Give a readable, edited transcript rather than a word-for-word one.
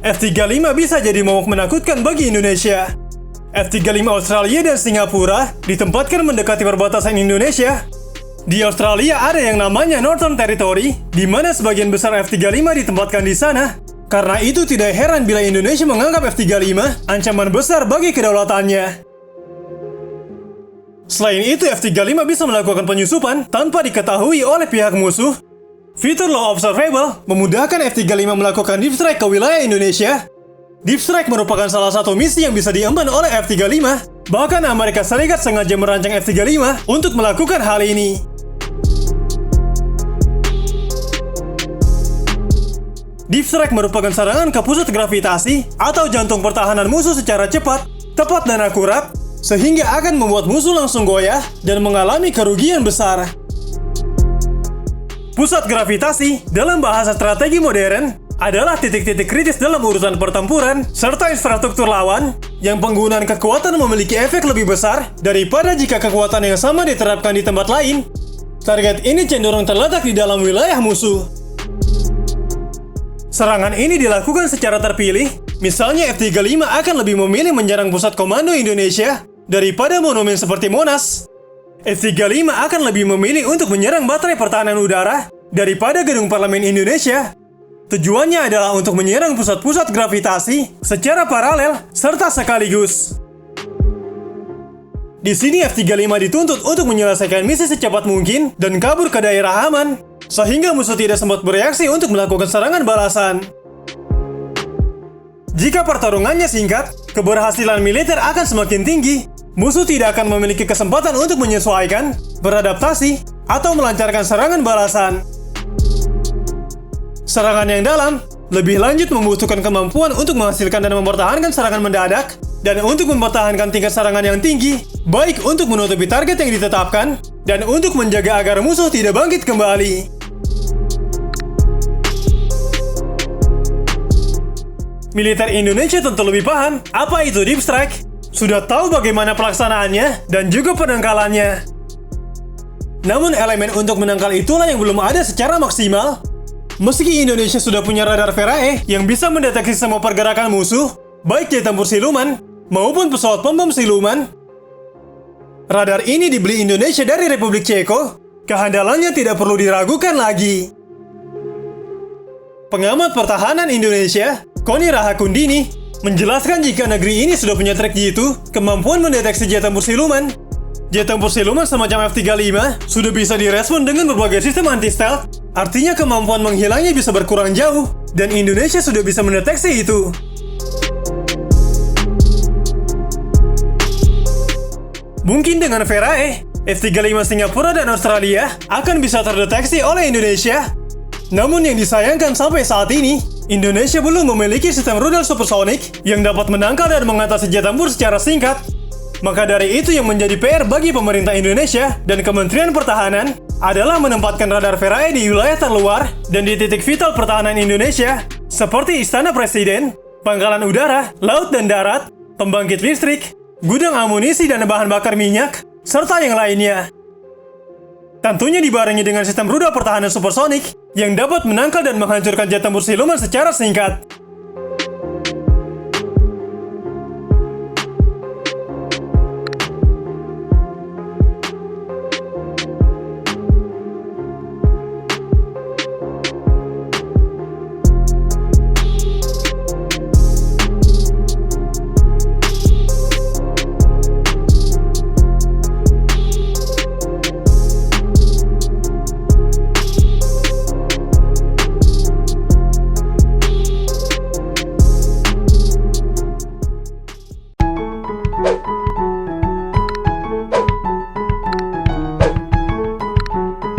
F-35 bisa jadi momok menakutkan bagi Indonesia. F-35 Australia dan Singapura ditempatkan mendekati perbatasan Indonesia. Di Australia ada yang namanya Northern Territory, di mana sebagian besar F-35 ditempatkan di sana. Karena itu tidak heran bila Indonesia menganggap F-35 ancaman besar bagi kedaulatannya. Selain itu, F-35 bisa melakukan penyusupan tanpa diketahui oleh pihak musuh. Fitur low observable memudahkan F-35 melakukan deep strike ke wilayah Indonesia. Deep strike merupakan salah satu misi yang bisa diemban oleh F-35. Bahkan Amerika Serikat sengaja merancang F-35 untuk melakukan hal ini. Deep strike merupakan serangan ke pusat gravitasi atau jantung pertahanan musuh secara cepat, tepat dan akurat, sehingga akan membuat musuh langsung goyah dan mengalami kerugian besar. Pusat gravitasi dalam bahasa strategi modern adalah titik-titik kritis dalam urusan pertempuran serta infrastruktur lawan yang penggunaan kekuatan memiliki efek lebih besar daripada jika kekuatan yang sama diterapkan di tempat lain. Target ini cenderung terletak di dalam wilayah musuh. Serangan ini dilakukan secara terpilih, misalnya F-35 akan lebih memilih menyerang pusat komando Indonesia daripada monumen seperti Monas. F-35 akan lebih memilih untuk menyerang baterai pertahanan udara daripada gedung parlemen Indonesia. Tujuannya adalah untuk menyerang pusat-pusat gravitasi secara paralel serta sekaligus. Di sini F-35 dituntut untuk menyelesaikan misi secepat mungkin dan kabur ke daerah aman, sehingga musuh tidak sempat bereaksi untuk melakukan serangan balasan. Jika pertarungannya singkat, keberhasilan militer akan semakin tinggi. Musuh tidak akan memiliki kesempatan untuk menyesuaikan, beradaptasi, atau melancarkan serangan balasan. Serangan yang dalam, lebih lanjut membutuhkan kemampuan untuk menghasilkan dan mempertahankan serangan mendadak, dan untuk mempertahankan tingkat serangan yang tinggi, baik untuk menutupi target yang ditetapkan, dan untuk menjaga agar musuh tidak bangkit kembali. Militer Indonesia tentu lebih paham apa itu deep strike, sudah tahu bagaimana pelaksanaannya dan juga penangkalannya. Namun elemen untuk menangkal itulah yang belum ada secara maksimal. Meski Indonesia sudah punya radar Ferae yang bisa mendeteksi semua pergerakan musuh, baik jet tempur siluman maupun pesawat pembom siluman. Radar ini dibeli Indonesia dari Republik Ceko, kehandalannya tidak perlu diragukan lagi. Pengamat pertahanan Indonesia, Koni Rahakundini, menjelaskan jika negeri ini sudah punya track G2, kemampuan mendeteksi jet tempur siluman. Jet tempur siluman semacam F-35 sudah bisa direspon dengan berbagai sistem anti-stealth, artinya kemampuan menghilangnya bisa berkurang jauh, dan Indonesia sudah bisa mendeteksi itu. Mungkin dengan Ferae, F-35 Singapura dan Australia akan bisa terdeteksi oleh Indonesia. Namun yang disayangkan sampai saat ini, Indonesia belum memiliki sistem rudal supersonik yang dapat menangkal dan mengatasi jet tempur secara singkat. Maka dari itu yang menjadi PR bagi pemerintah Indonesia dan Kementerian Pertahanan adalah menempatkan radar Ferae di wilayah terluar dan di titik vital pertahanan Indonesia, seperti Istana Presiden, Pangkalan Udara, Laut dan Darat, pembangkit listrik, gudang amunisi dan bahan bakar minyak, serta yang lainnya. Tentunya dibarengi dengan sistem rudal pertahanan supersonik yang dapat menangkal dan menghancurkan jet tempur siluman secara singkat.